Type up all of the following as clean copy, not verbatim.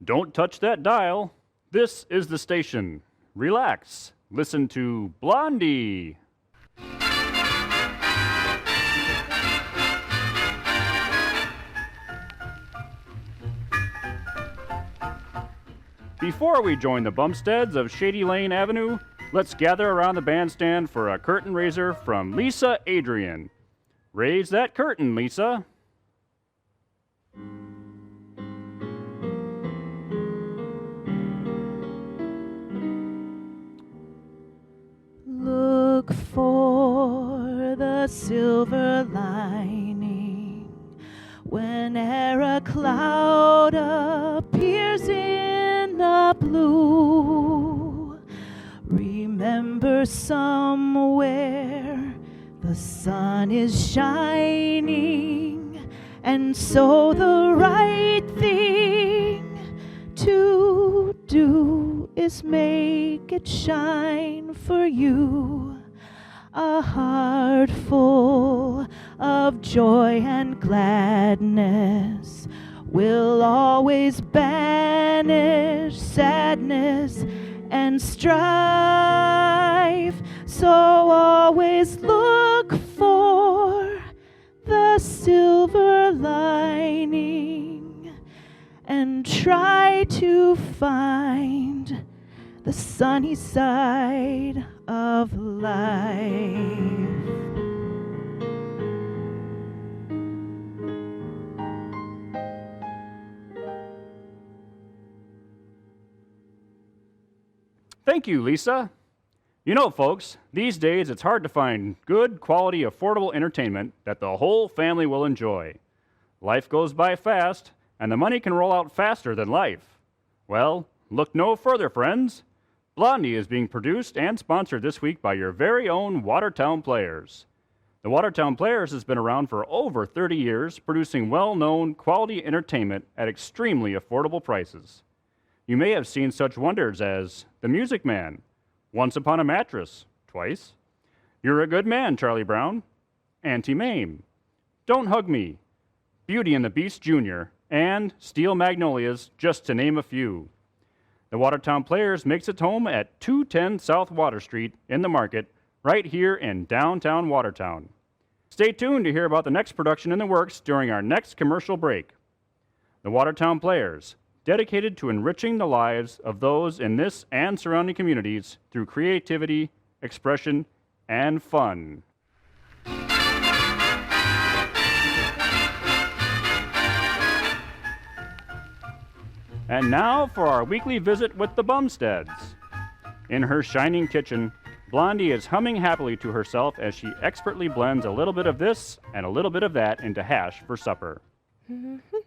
Don't touch that dial. This is the station. Relax. Listen to Blondie. Before we join the Bumsteads of Shady Lane Avenue, let's gather around the bandstand for a curtain raiser from Lisa Adrian. Raise that curtain, Lisa. Look for the silver lining whene'er a cloud appears in the blue. Remember somewhere the sun is shining, and so the right thing to do is make it shine for you. A heart full of joy and gladness will always banish sadness and strife. So always look for the silver lining and try to find the sunny side of life. Thank you, Lisa. You know, folks, these days it's hard to find good, quality, affordable entertainment that the whole family will enjoy. Life goes by fast, and the money can roll out faster than life. Well, look no further, friends. Blondie is being produced and sponsored this week by your very own Watertown Players. The Watertown Players has been around for over 30 years, producing well-known, quality entertainment at extremely affordable prices. You may have seen such wonders as The Music Man, Once Upon a Mattress, twice, You're a Good Man, Charlie Brown, Auntie Mame, Don't Hug Me, Beauty and the Beast Jr., and Steel Magnolias, just to name a few. The Watertown Players makes its home at 210 South Water Street in the Market, right here in downtown Watertown. Stay tuned to hear about the next production in the works during our next commercial break. The Watertown Players, dedicated to enriching the lives of those in this and surrounding communities through creativity, expression, and fun. And now for our weekly visit with the Bumsteads. In her shining kitchen, Blondie is humming happily to herself as she expertly blends a little bit of this and a little bit of that into hash for supper.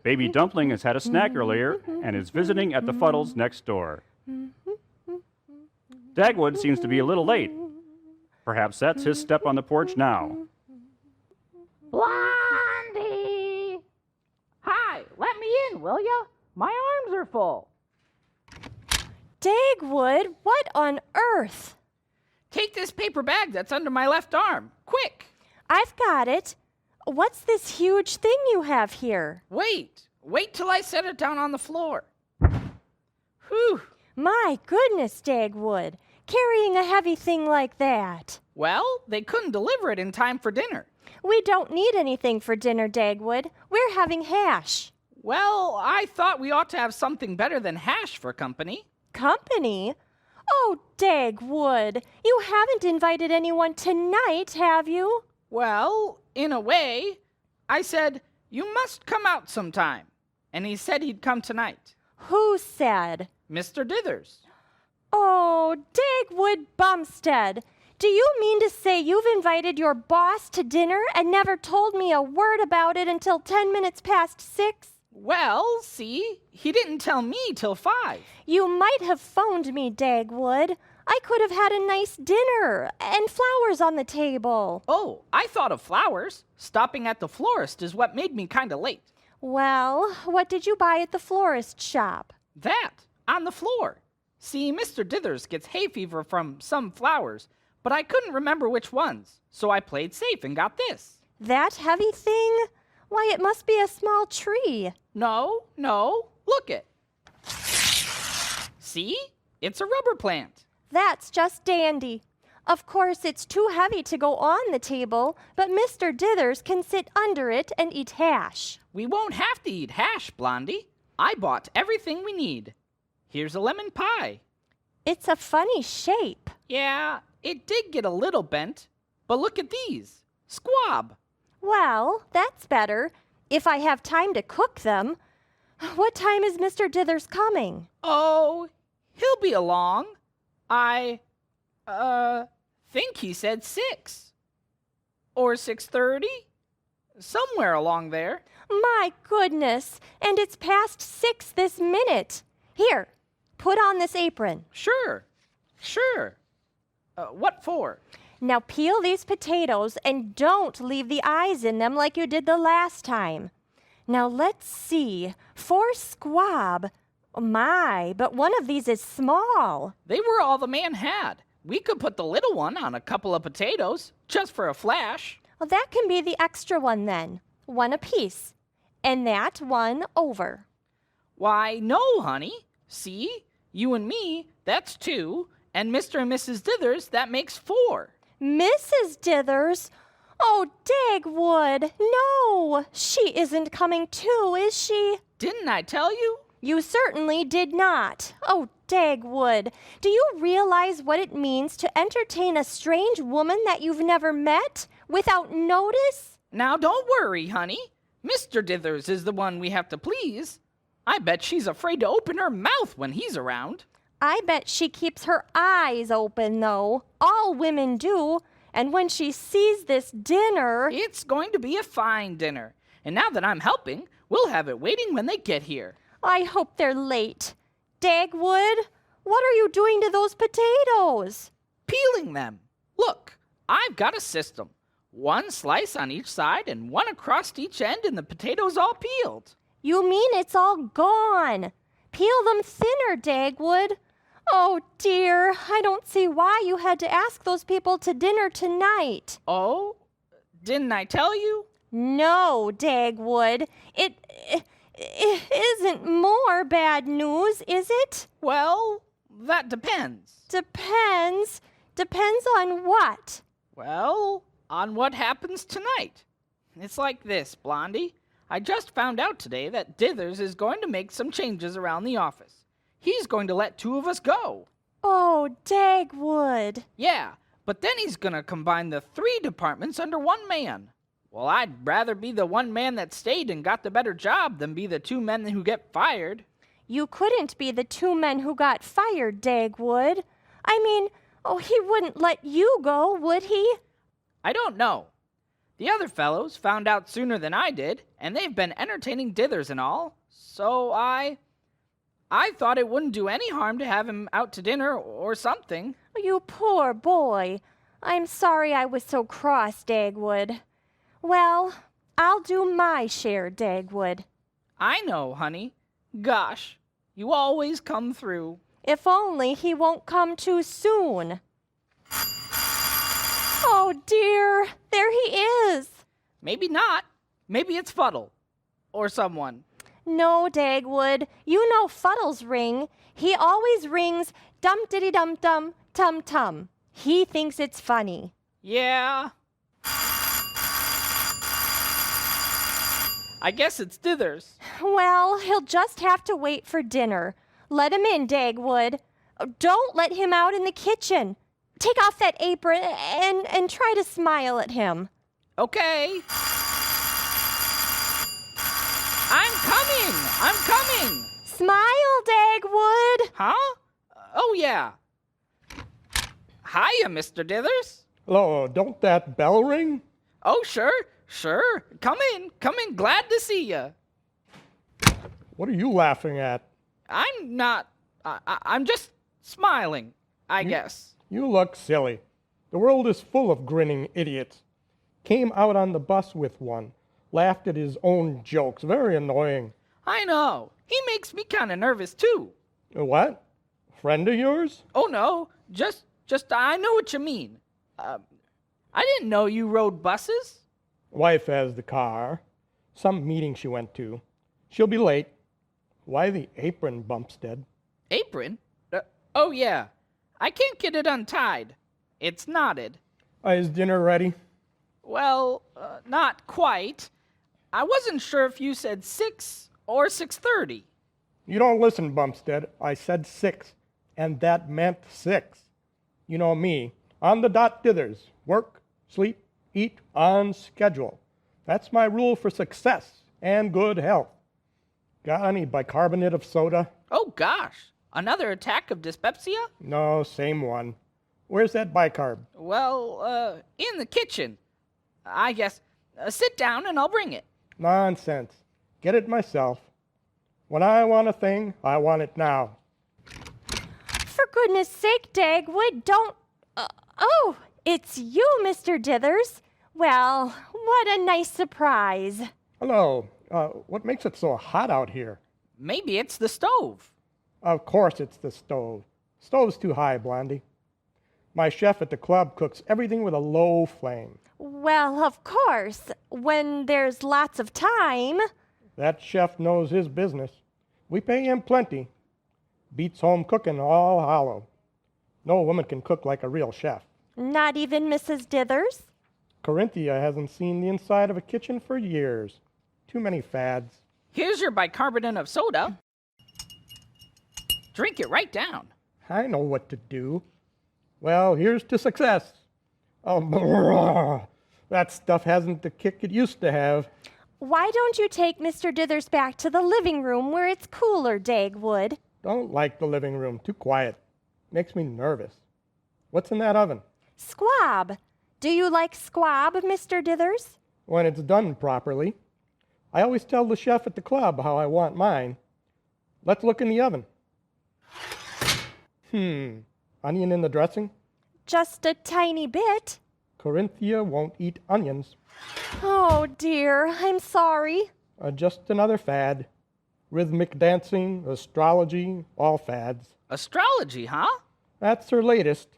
Baby Dumpling has had a snack earlier and is visiting at the Fuddles next door. Dagwood seems to be a little late. Perhaps that's his step on the porch now. Blondie! Hi, let me in, will ya? My arms are full. Dagwood, what on earth? Take this paper bag that's under my left arm. Quick! I've got it. What's this huge thing you have here? Wait till I set it down on the floor. Whew. My goodness, Dagwood, carrying a heavy thing like that. Well, they couldn't deliver it in time for dinner. We don't need anything for dinner, Dagwood. We're having hash. Well, I thought we ought to have something better than hash for company. Company? Oh, Dagwood, you haven't invited anyone tonight, have you? Well, in a way. I said, you must come out sometime. And he said he'd come tonight. Who said? Mr. Dithers. Oh, Dagwood Bumstead, do you mean to say you've invited your boss to dinner and never told me a word about it until 10 minutes past 6? Well, see, he didn't tell me till 5. You might have phoned me, Dagwood. I could have had a nice dinner and flowers on the table. Oh, I thought of flowers. Stopping at the florist is what made me kind of late. Well, what did you buy at the florist shop? That, on the floor. See, Mr. Dithers gets hay fever from some flowers, but I couldn't remember which ones, so I played safe and got this. That heavy thing? Why, it must be a small tree. No, look it. See? It's a rubber plant. That's just dandy. Of course, it's too heavy to go on the table, but Mr. Dithers can sit under it and eat hash. We won't have to eat hash, Blondie. I bought everything we need. Here's a lemon pie. It's a funny shape. Yeah, it did get a little bent, but look at these. Squab. Well, that's better, if I have time to cook them. What time is Mr. Dithers coming? Oh, he'll be along. I think he said 6. Or 6:30? Somewhere along there. My goodness, and it's past 6 this minute. Here, put on this apron. Sure. What for? Now peel these potatoes and don't leave the eyes in them like you did the last time. Now let's see. 4 squab. My, but one of these is small. They were all the man had. We could put the little one on a couple of potatoes, just for a flash. Well, that can be the extra one then. 1 apiece. And that one over. Why, no, honey. See? You and me, that's 2. And Mr. and Mrs. Dithers, that makes 4. Mrs. Dithers? Oh, Dagwood, no! She isn't coming too, is she? Didn't I tell you? You certainly did not. Oh, Dagwood, do you realize what it means to entertain a strange woman that you've never met without notice? Now, don't worry, honey. Mr. Dithers is the one we have to please. I bet she's afraid to open her mouth when he's around. I bet she keeps her eyes open, though. All women do. And when she sees this dinner... It's going to be a fine dinner. And now that I'm helping, we'll have it waiting when they get here. I hope they're late. Dagwood, what are you doing to those potatoes? Peeling them. Look, I've got a system. 1 slice on each side and 1 across each end, and the potatoes all peeled. You mean it's all gone? Peel them thinner, Dagwood. Oh, dear, I don't see why you had to ask those people to dinner tonight. Oh? Didn't I tell you? No, Dagwood. It isn't more bad news, is it? Well, that depends. Depends. Depends on what? Well, on what happens tonight. It's like this, Blondie. I just found out today that Dithers is going to make some changes around the office. He's going to let 2 of us go. Oh, Dagwood. Yeah, but then he's going to combine the 3 departments under 1 man. Well, I'd rather be the 1 man that stayed and got the better job than be the 2 men who get fired. You couldn't be the 2 men who got fired, Dagwood. I mean, he wouldn't let you go, would he? I don't know. The other fellows found out sooner than I did, and they've been entertaining Dithers and all, so I thought it wouldn't do any harm to have him out to dinner or something. You poor boy. I'm sorry I was so cross, Dagwood. Well, I'll do my share, Dagwood. I know, honey. Gosh, you always come through. If only he won't come too soon. Oh, dear. There he is. Maybe not. Maybe it's Fuddle. Or someone. No, Dagwood. You know Fuddle's ring. He always rings dum-diddy-dum-dum, tum-tum. He thinks it's funny. Yeah. I guess it's Dithers. Well, he'll just have to wait for dinner. Let him in, Dagwood. Don't let him out in the kitchen. Take off that apron and try to smile at him. Okay. I'm coming. Smile, Dagwood. Huh? Oh, yeah. Hiya, Mr. Dithers. Hello, don't that bell ring? Oh, sure. Come in. Glad to see you. What are you laughing at? I'm not. I'm just smiling, I guess. You look silly. The world is full of grinning idiots. Came out on the bus with one. Laughed at his own jokes. Very annoying. I know. He makes me kind of nervous, too. What? Friend of yours? Oh, no. Just I know what you mean. I didn't know you rode buses. Wife has the car. Some meeting she went to. She'll be late. Why the apron, Bumpstead? Apron? Oh, yeah. I can't get it untied. It's knotted. Is dinner ready? Well, not quite. I wasn't sure if you said 6 or 6:30. You don't listen, Bumstead. I said 6, and that meant 6. You know me. On the dot dithers. Work, sleep, eat on schedule. That's my rule for success and good health. Got any bicarbonate of soda? Oh, gosh. Another attack of dyspepsia? No, same one. Where's that bicarb? Well, in the kitchen. I guess. Sit down and I'll bring it. Nonsense. Get it myself. When I want a thing, I want it now. For goodness sake, Dagwood, don't... oh, it's you, Mr. Dithers. Well, what a nice surprise. Hello. What makes it so hot out here? Maybe it's the stove. Of course it's the stove. Stove's too high, Blondie. My chef at the club cooks everything with a low flame. Well, of course, when there's lots of time. That chef knows his business. We pay him plenty. Beats home cooking all hollow. No woman can cook like a real chef. Not even Mrs. Dithers? Corinthia hasn't seen the inside of a kitchen for years. Too many fads. Here's your bicarbonate of soda. Drink it right down. I know what to do. Well, here's to success. Oh, that stuff hasn't the kick it used to have. Why don't you take Mr. Dithers back to the living room where it's cooler, Dagwood? Don't like the living room. Too quiet. Makes me nervous. What's in that oven? Squab. Do you like squab, Mr. Dithers? When it's done properly. I always tell the chef at the club how I want mine. Let's look in the oven. Onion in the dressing? Just a tiny bit. Corinthia won't eat onions. Oh, dear. I'm sorry. Just another fad. Rhythmic dancing, astrology, all fads. Astrology, huh? That's her latest.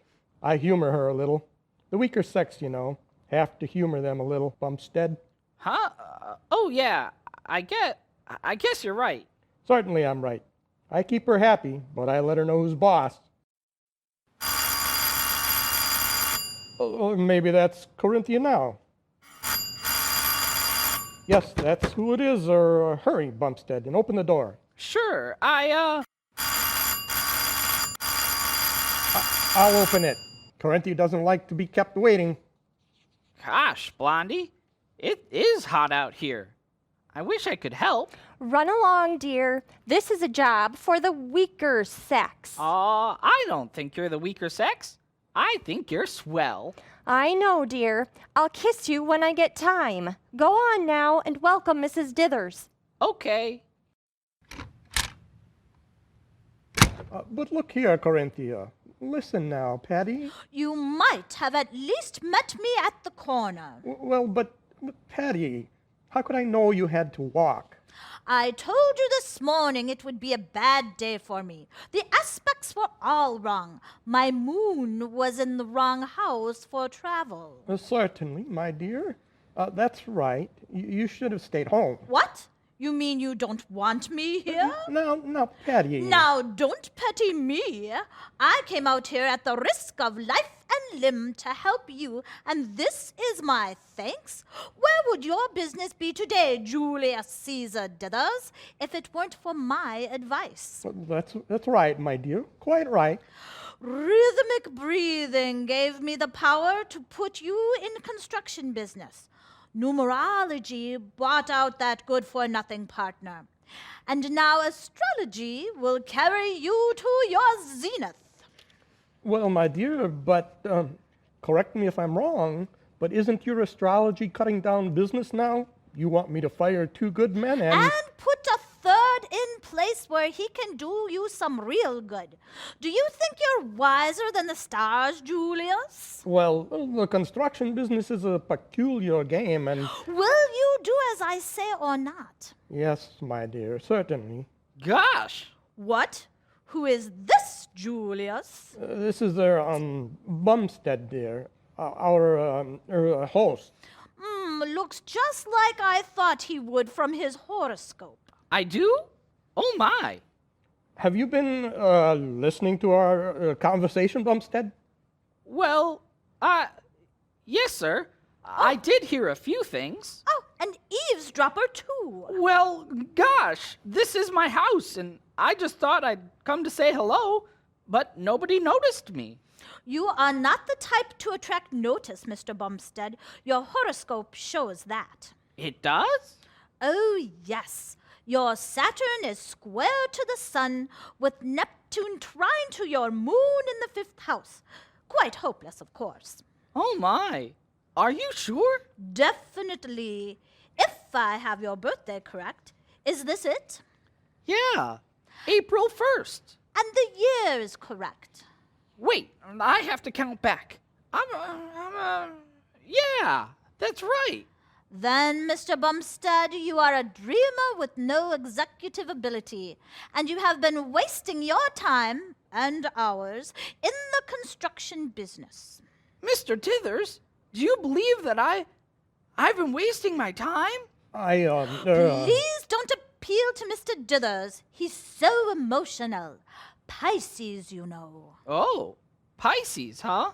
I humor her a little. The weaker sex, you know. Have to humor them a little, Bumstead. Huh? Oh, yeah. I guess you're right. Certainly I'm right. I keep her happy, but I let her know who's boss. Oh, maybe that's Corinthia now. Yes, that's who it is, or hurry, Bumstead, and open the door. Sure, I'll open it. Corinthia doesn't like to be kept waiting. Gosh, Blondie. It is hot out here. I wish I could help. Run along, dear. This is a job for the weaker sex. I don't think you're the weaker sex. I think you're swell. I know, dear. I'll kiss you when I get time. Go on now and welcome Mrs. Dithers. Okay. But look here, Corinthia. Listen now, Patty. You might have at least met me at the corner. Well, but Patty, how could I know you had to walk? I told you this morning it would be a bad day for me. The aspects were all wrong. My moon was in the wrong house for travel. Certainly, my dear. That's right. You should have stayed home. What? You mean you don't want me here? Now, Patty. Now, don't pity me. I came out here at the risk of life and limb to help you, and this is my thanks. Where would your business be today, Julius Caesar Dithers, if it weren't for my advice? That's right, my dear. Quite right. Rhythmic breathing gave me the power to put you in construction business. Numerology bought out that good-for-nothing partner. And now astrology will carry you to your zenith. Well, my dear, but correct me if I'm wrong, but isn't your astrology cutting down business now? You want me to fire 2 good men And put a third in place where he can do you some real good. Do you think you're wiser than the stars, Julius? Well, the construction business is a peculiar game, and... Will you do as I say or not? Yes, my dear, certainly. Gosh. What? Who is this, Julius? This is their, Bumstead, dear, our host. Looks just like I thought he would from his horoscope. I do? Oh, my. Have you been listening to our conversation, Bumstead? Well, yes, sir. I did hear a few things. Oh, an eavesdropper, too. Well, gosh, this is my house, and I just thought I'd come to say hello, but nobody noticed me. You are not the type to attract notice, Mr. Bumstead. Your horoscope shows that. It does? Oh, yes. Your Saturn is square to the sun, with Neptune trine to your moon in the 5th house. Quite hopeless, of course. Oh, my. Are you sure? Definitely. If I have your birthday correct. Is this it? Yeah, April 1st. And the year is correct. Wait, I have to count back. Yeah, that's right. Then, Mr. Bumstead, you are a dreamer with no executive ability, and you have been wasting your time and ours in the construction business. Mr. Tithers, do you believe that I've been wasting my time? Please don't appeal to Mr. Dithers. He's so emotional. Pisces, you know. Oh, Pisces, huh?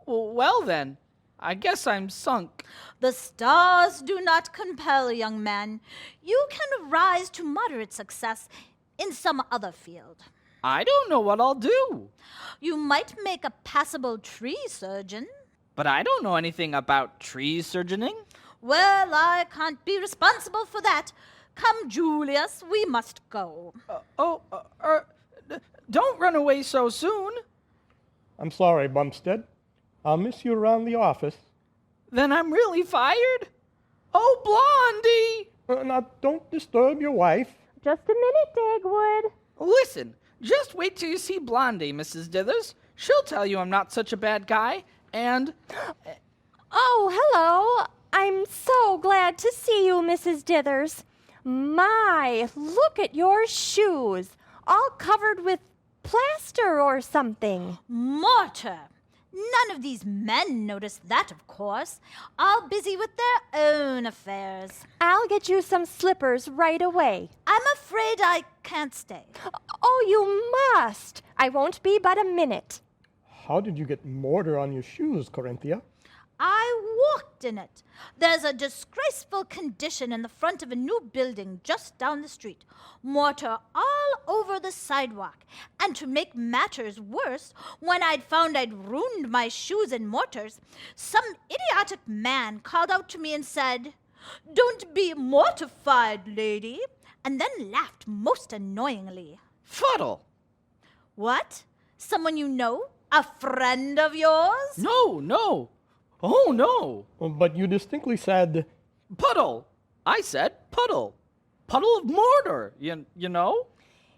Well then, I guess I'm sunk. The stars do not compel, young man. You can rise to moderate success in some other field. I don't know what I'll do. You might make a passable tree surgeon. But I don't know anything about tree surgeoning. Well, I can't be responsible for that. Come, Julius, we must go. Don't run away so soon. I'm sorry, Bumstead. I'll miss you around the office. Then I'm really fired? Oh, Blondie! Now, don't disturb your wife. Just a minute, Dagwood. Listen, just wait till you see Blondie, Mrs. Dithers. She'll tell you I'm not such a bad guy, and... Oh, hello. I'm so glad to see you, Mrs. Dithers. My, look at your shoes. All covered with plaster or something. Mortar! None of these men noticed that, of course. All busy with their own affairs. I'll get you some slippers right away. I'm afraid I can't stay. Oh, you must. I won't be but a minute. How did you get mortar on your shoes, Corinthia? I walked in it. There's a disgraceful condition in the front of a new building just down the street. Mortar all over the sidewalk. And to make matters worse, when I'd found I'd ruined my shoes in mortars, some idiotic man called out to me and said, "Don't be mortified, lady," and then laughed most annoyingly. Fuddle! What? Someone you know? A friend of yours? No. Oh, no. But you distinctly said... Puddle. I said puddle. Puddle of mortar, you know?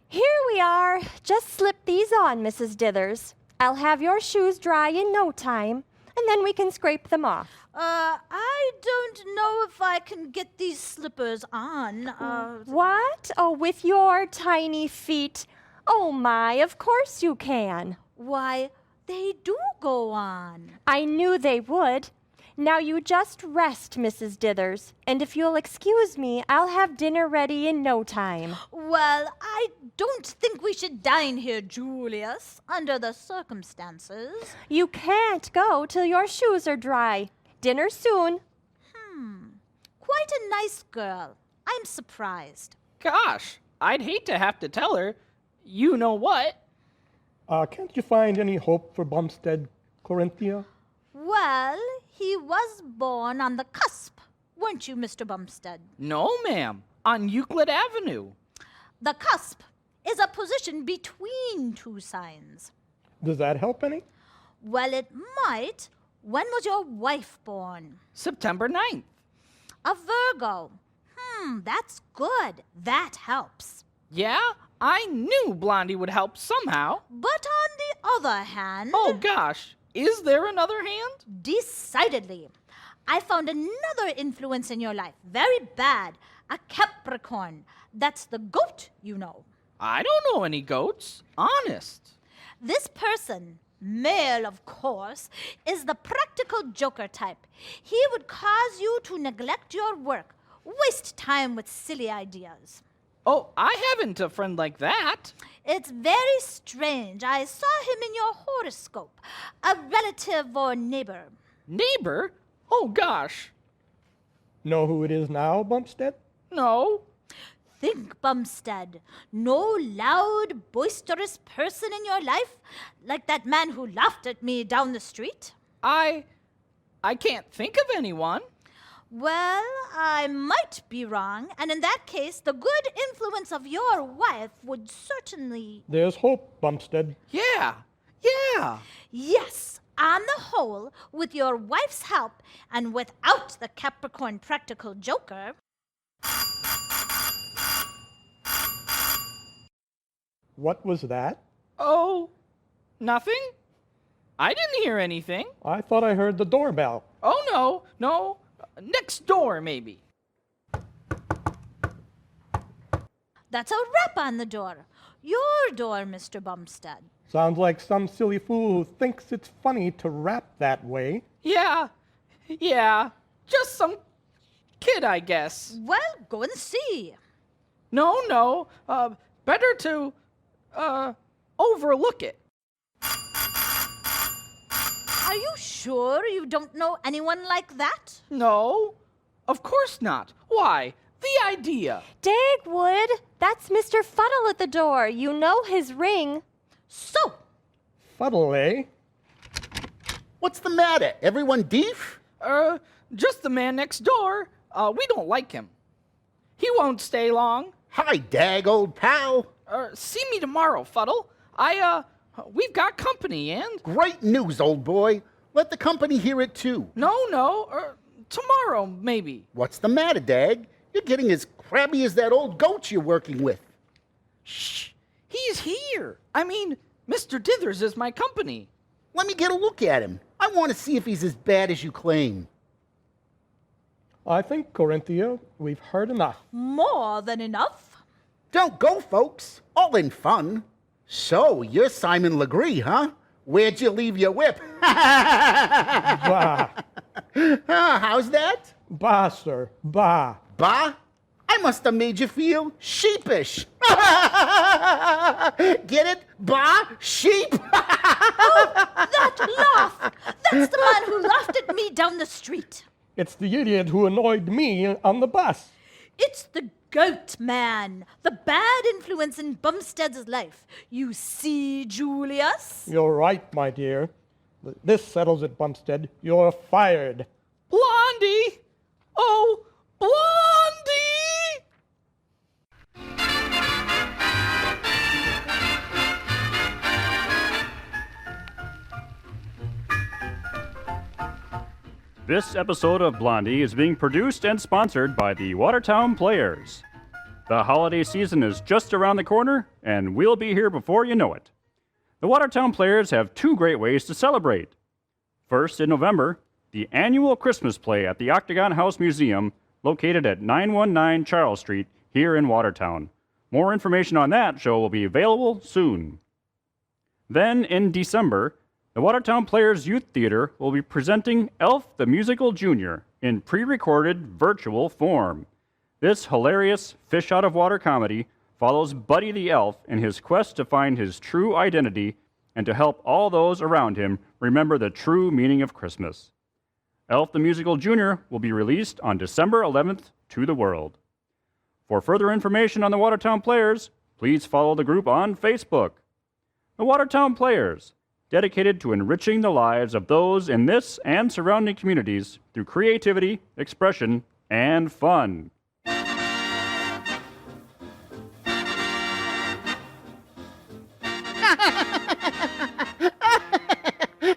Here we are. Just slip these on, Mrs. Dithers. I'll have your shoes dry in no time, and then we can scrape them off. I don't know if I can get these slippers on. What? Oh, with your tiny feet. Oh, my, of course you can. Why, they do go on. I knew they would. Now you just rest, Mrs. Dithers, and if you'll excuse me, I'll have dinner ready in no time. Well, I don't think we should dine here, Julius, under the circumstances. You can't go till your shoes are dry. Dinner soon. Quite a nice girl. I'm surprised. Gosh, I'd hate to have to tell her, you know what? Can't you find any hope for Bumstead, Corinthia? Well, he was born on the cusp, weren't you, Mr. Bumstead? No, ma'am. On Euclid Avenue. The cusp is a position between two signs. Does that help any? Well, it might. When was your wife born? September 9th. A Virgo. That's good. That helps. Yeah, I knew Blondie would help somehow. But on the other hand... Oh, gosh. Is there another hand? Decidedly. I found another influence in your life. Very bad. A Capricorn. That's the goat, you know. I don't know any goats. Honest. This person, male of course, is the practical joker type. He would cause you to neglect your work, waste time with silly ideas. Oh, I haven't a friend like that. It's very strange. I saw him in your horoscope. A relative or neighbor. Neighbor? Oh, gosh. Know who it is now, Bumstead? No. Think, Bumstead. No loud, boisterous person in your life? Like that man who laughed at me down the street? I can't think of anyone. Well, I might be wrong, and in that case, the good influence of your wife would certainly... There's hope, Bumstead. Yeah. Yes, on the whole, with your wife's help, and without the Capricorn practical joker... What was that? Oh, nothing? I didn't hear anything. I thought I heard the doorbell. Oh, no. Next door, maybe. That's a rap on the door. Your door, Mr. Bumstead. Sounds like some silly fool who thinks it's funny to rap that way. Yeah. Just some kid, I guess. Well, go and see. No. Better to, overlook it. Are you sure you don't know anyone like that? No, of course not. Why? The idea. Dagwood, that's Mr. Fuddle at the door. You know his ring. So, Fuddle, eh? What's the matter? Everyone deaf? Just the man next door. We don't like him. He won't stay long. Hi, Dag, old pal. See me tomorrow, Fuddle. We've got company and... Great news, old boy. Let the company hear it too. No, tomorrow, maybe. What's the matter, Dag? You're getting as crabby as that old goat you're working with. Shh, he's here. I mean, Mr. Dithers is my company. Let me get a look at him. I want to see if he's as bad as you claim. I think, Corinthia, we've heard enough. more than enough. Don't go, folks. All in fun. So, you're Simon Legree, huh? Where'd you leave your whip? Bah, How's that? bah, sir, bah. Bah? I must have made you feel sheepish. Get it? Bah? Sheep? That laugh! That's the man who laughed at me down the street. It's the idiot who annoyed me on the bus. It's the goat man, the bad influence in Bumstead's life. You see, Julius? You're right, my dear. This settles it, Bumstead. You're fired. Blondie! Oh, Blondie! This episode of Blondie is being produced and sponsored by the Watertown Players. The holiday season is just around the corner, and we'll be here before you know it. The Watertown Players have two great ways to celebrate. First, in November, the annual Christmas play at the Octagon House Museum, located at 919 Charles Street here in Watertown. More information on that show will be available soon. Then, in December, the Watertown Players Youth Theater will be presenting Elf the Musical Jr. in pre-recorded virtual form. This hilarious fish-out-of-water comedy follows Buddy the Elf in his quest to find his true identity and to help all those around him remember the true meaning of Christmas. Elf the Musical Jr. will be released on December 11th to the world. For further information on the Watertown Players, please follow the group on Facebook. The Watertown Players, dedicated to enriching the lives of those in this and surrounding communities through creativity, expression, and fun.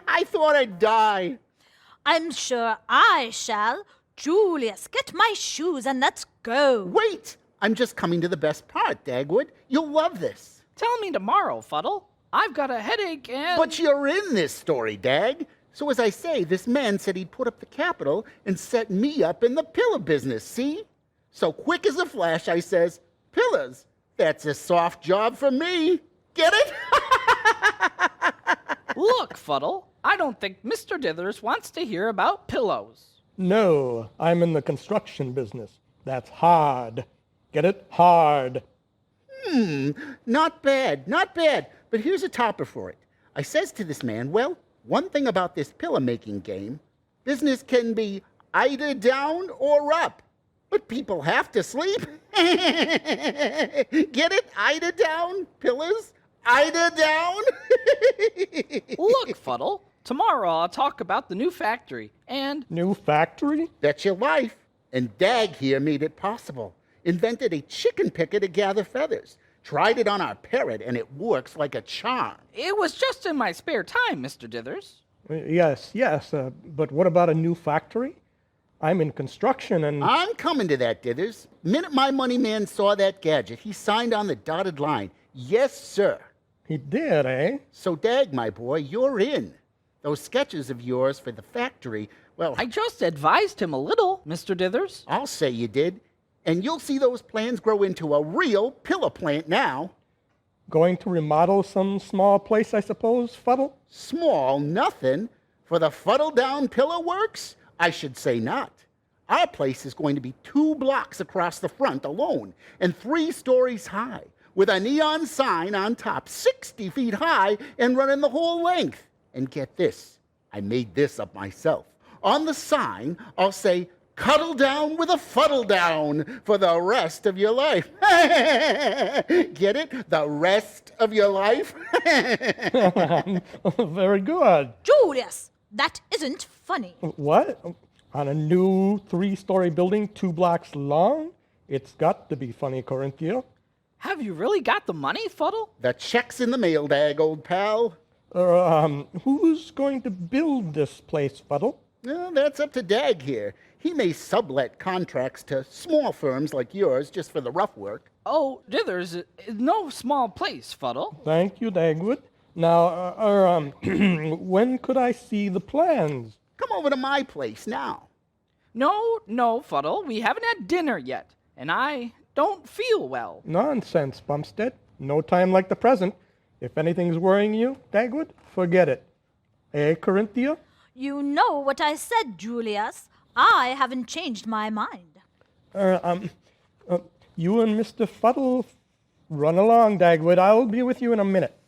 I thought I'd die. I'm sure I shall. Julius, get my shoes and let's go. Wait! I'm just coming to the best part, Dagwood. You'll love this. Tell me tomorrow, Fuddle. I've got a headache and... But you're in this story, Dag. So as I say, this man said he'd put up the capital and set me up in the pillar business, see? So quick as a flash, I says, pillars? That's a soft job for me. Get it? Look, Fuddle, I don't think Mr. Dithers wants to hear about pillows. No, I'm in the construction business. That's hard. Get it? Hard. Not bad, not bad. But here's a topper for it. I says to this man, well, one thing about this pillow-making game, business can be either down or up. But people have to sleep. Get it? Either down, pillars, either down. Look, Fuddle, tomorrow I'll talk about the new factory and... New factory? That's your life. And Dag here made it possible. Invented a chicken picker to gather feathers. Tried it on our parrot, and it works like a charm. It was just in my spare time, Mr. Dithers. Yes, but what about a new factory? I'm in construction and... I'm coming to that, Dithers. Minute my money man saw that gadget, he signed on the dotted line. Yes, sir. He did, eh? So, Dag, my boy, you're in. Those sketches of yours for the factory, well... I just advised him a little, Mr. Dithers. I'll say you did. And you'll see those plans grow into a real pillar plant now. Going to remodel some small place, I suppose, Fuddle? Small nothing. For the fuddle-down pillar works? I should say not. Our place is going to be 2 blocks across the front alone and 3 stories high, with a neon sign on top 60 feet high and running the whole length. And get this, I made this up myself. On the sign, I'll say, "Cuddle down with a fuddle down for the rest of your life." Get it? The rest of your life? Very good. Julius, that isn't funny. What? On a new 3-story building 2 blocks long? It's got to be funny, Corinthia. Have you really got the money, Fuddle? The check's in the mail, Dag, old pal. Who's going to build this place, Fuddle? Well, that's up to Dag here. He may sublet contracts to small firms like yours just for the rough work. Oh, Dithers is no small place, Fuddle. Thank you, Dagwood. Now, when could I see the plans? Come over to my place now. No, Fuddle, we haven't had dinner yet, and I don't feel well. Nonsense, Bumstead. No time like the present. If anything's worrying you, Dagwood, forget it. Eh, Corinthia? You know what I said, Julius. I haven't changed my mind. You and Mr. Fuddle run along, Dagwood. I'll be with you in a minute.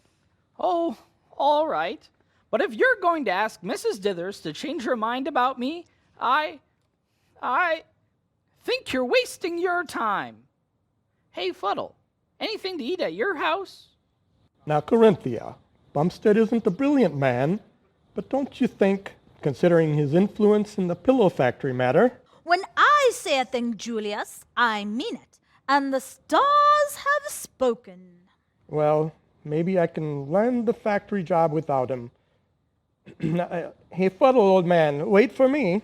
Oh, all right. But if you're going to ask Mrs. Dithers to change her mind about me, I think you're wasting your time. Hey, Fuddle, anything to eat at your house? Now, Corinthia, Bumstead isn't a brilliant man, but don't you think, considering his influence in the pillow factory matter... When I say a thing, Julius, I mean it. And the stars have spoken. Well, maybe I can land the factory job without him. Hey, Fuddle, old man, wait for me.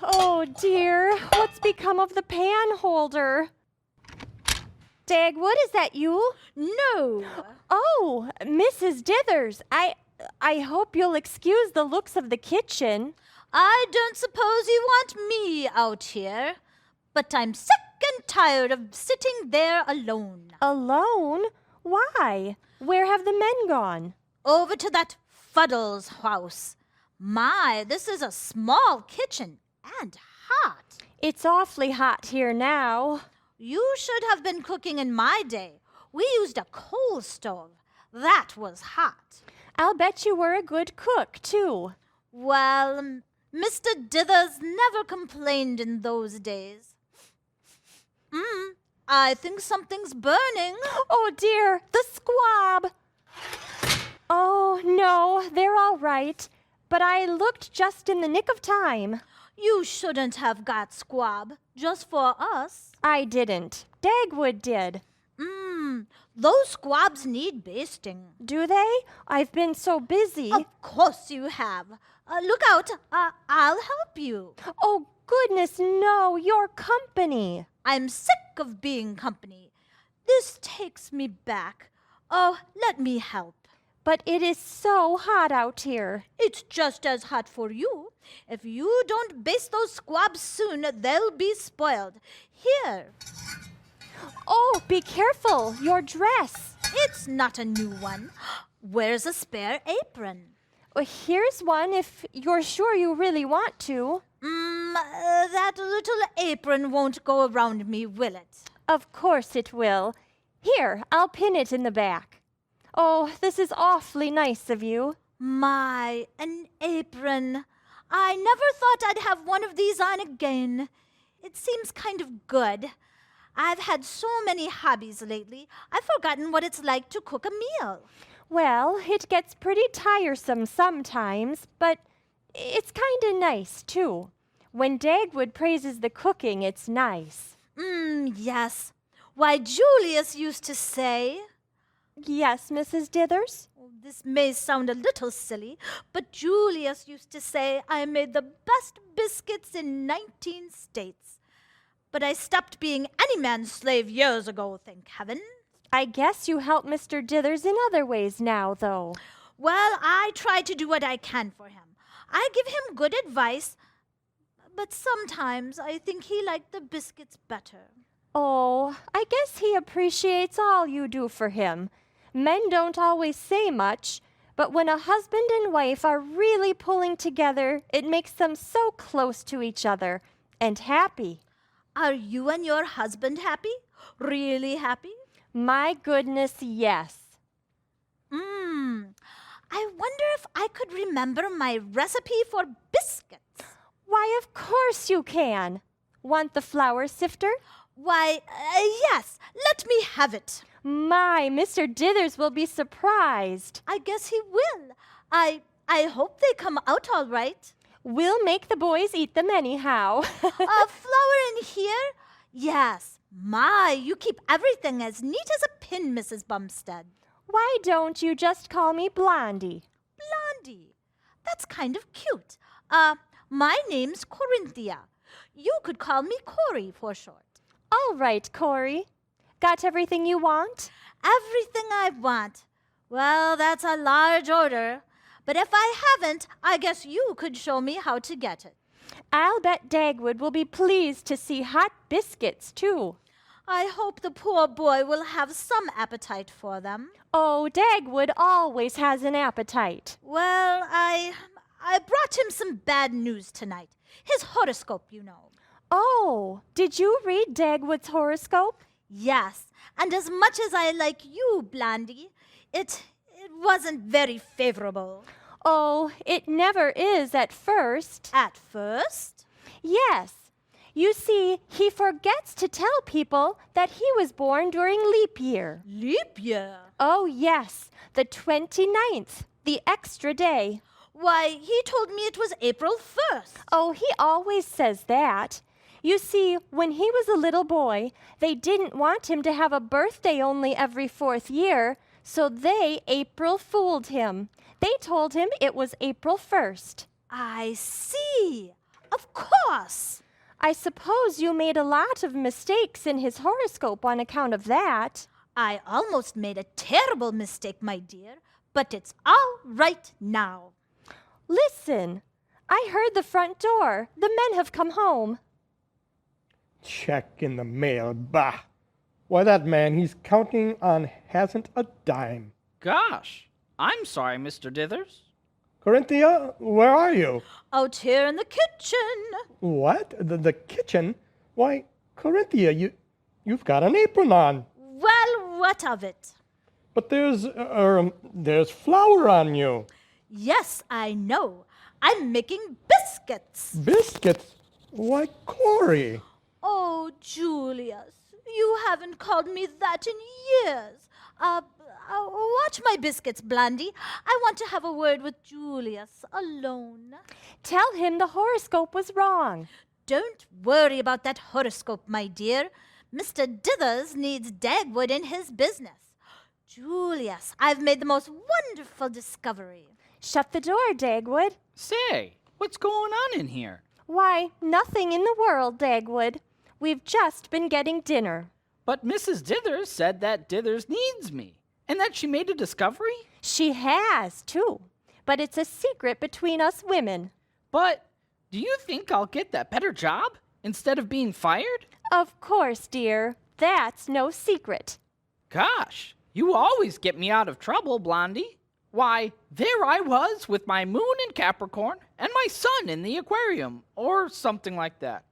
Oh dear, what's become of the pan holder? Dagwood, is that you? No. Oh, Mrs. Dithers, I hope you'll excuse the looks of the kitchen. I don't suppose you want me out here. But I'm sick and tired of sitting there alone. Alone? Why? Where have the men gone? Over to that Fuddle's house. My, this is a small kitchen and hot. It's awfully hot here now. You should have been cooking in my day. We used a coal stove. That was hot. I'll bet you were a good cook, too. Well, Mr. Dithers never complained in those days. I think something's burning. Oh, dear, the squab. Oh, no, they're all right. But I looked just in the nick of time. You shouldn't have got squab, just for us. I didn't. Dagwood did. Those squabs need basting. Do they? I've been so busy. Of course you have. Look out, I'll help you. Oh, goodness, no, your company. I'm sick of being company. This takes me back. Oh, let me help. But it is so hot out here. It's just as hot for you. If you don't baste those squabs soon, they'll be spoiled. Here. Oh, be careful, your dress. It's not a new one. Where's a spare apron? Well, here's one if you're sure you really want to. That little apron won't go around me, will it? Of course it will. Here, I'll pin it in the back. Oh, this is awfully nice of you. My, an apron. I never thought I'd have one of these on again. It seems kind of good. I've had so many hobbies lately, I've forgotten what it's like to cook a meal. Well, it gets pretty tiresome sometimes, but it's kind of nice, too. When Dagwood praises the cooking, it's nice. Yes. Why, Julius used to say... Yes, Mrs. Dithers? This may sound a little silly, but Julius used to say I made the best biscuits in 19 states. But I stopped being any man's slave years ago, thank heaven. I guess you help Mr. Dithers in other ways now, though. Well, I try to do what I can for him. I give him good advice, but sometimes I think he liked the biscuits better. Oh, I guess he appreciates all you do for him. Men don't always say much, but when a husband and wife are really pulling together, it makes them so close to each other and happy. Are you and your husband happy? Really happy? My goodness, yes. I wonder if I could remember my recipe for biscuits. Why, of course you can. Want the flour sifter? Why, yes, let me have it. My, Mr. Dithers will be surprised. I guess he will. I hope they come out all right. We'll make the boys eat them anyhow. Flour in here? Yes. My, you keep everything as neat as a pin, Mrs. Bumstead. Why don't you just call me Blondie? Blondie. That's kind of cute. My name's Corinthia. You could call me Corey for short. All right, Corey. Got everything you want? Everything I want. Well, that's a large order. But if I haven't, I guess you could show me how to get it. I'll bet Dagwood will be pleased to see hot biscuits, too. I hope the poor boy will have some appetite for them. Oh, Dagwood always has an appetite. Well, I brought him some bad news tonight. His horoscope, you know. Oh, did you read Dagwood's horoscope? Yes, and as much as I like you, Blondie, it wasn't very favorable. Oh, it never is at first. At first? Yes. You see, he forgets to tell people that he was born during leap year. Leap year? Oh, yes, the 29th, the extra day. Why, he told me it was April 1st. Oh, he always says that. You see, when he was a little boy, they didn't want him to have a birthday only every 4th year, so they April fooled him. They told him it was April 1st. I see. Of course. I suppose you made a lot of mistakes in his horoscope on account of that. I almost made a terrible mistake, my dear, but it's all right now. Listen, I heard the front door. The men have come home. Check in the mail, bah. Why, that man he's counting on hasn't a dime. Gosh, I'm sorry, Mr. Dithers. Corinthia, where are you? Out here in the kitchen. What? The kitchen? Why, Corinthia, you've got an apron on. Well, what of it? But there's flour on you. Yes, I know. I'm making biscuits. Biscuits? Why, Corey. Oh, Julius, you haven't called me that in years. Watch my biscuits, Blondie. I want to have a word with Julius alone. Tell him the horoscope was wrong. Don't worry about that horoscope, my dear. Mr. Dithers needs Dagwood in his business. Julius, I've made the most wonderful discovery. Shut the door, Dagwood. Say, what's going on in here? Why, nothing in the world, Dagwood. We've just been getting dinner. But Mrs. Dithers said that Dithers needs me, and that she made a discovery? She has, too. But it's a secret between us women. But do you think I'll get that better job instead of being fired? Of course, dear. that's no secret. Gosh, you always get me out of trouble, Blondie. Why, there I was with my moon in Capricorn and my sun in the aquarium, or something like that.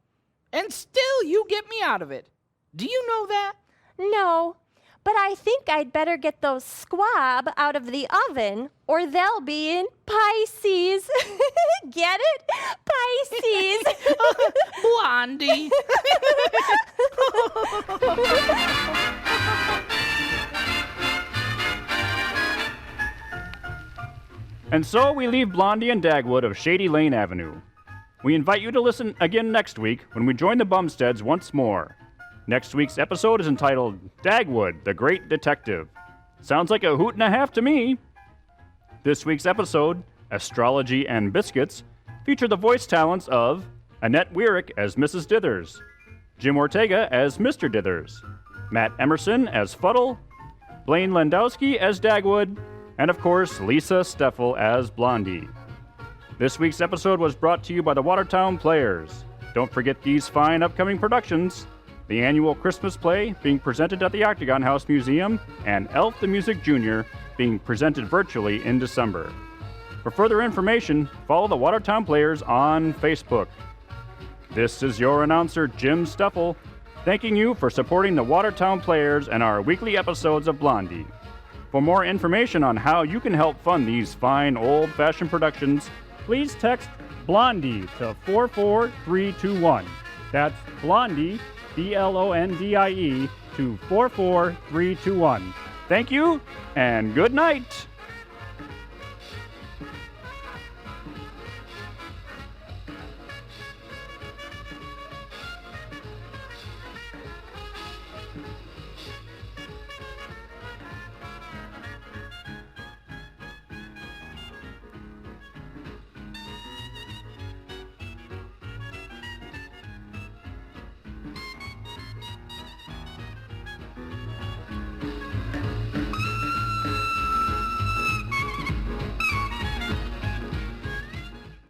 And still you get me out of it. Do you know that? No, but I think I'd better get those squab out of the oven, or they'll be in Pisces. Get it? Pisces. Blondie. And so we leave Blondie and Dagwood of Shady Lane Avenue. We invite you to listen again next week when we join the Bumsteads once more. Next week's episode is entitled Dagwood, the Great Detective. Sounds like a hoot and a half to me. This week's episode, Astrology and Biscuits, feature the voice talents of Annette Weirick as Mrs. Dithers, Jim Ortega as Mr. Dithers, Matt Emerson as Fuddle, Blaine Landowski as Dagwood, and of course, Lisa Steffel as Blondie. This week's episode was brought to you by the Watertown Players. Don't forget these fine upcoming productions: the annual Christmas play being presented at the Octagon House Museum, and Elf the Music Jr. being presented virtually in December. For further information, follow the Watertown Players on Facebook. This is your announcer, Jim Steffel, thanking you for supporting the Watertown Players and our weekly episodes of Blondie. For more information on how you can help fund these fine old-fashioned productions, please text Blondie to 44321. That's Blondie, Blondie, to 44321. Thank you, and good night.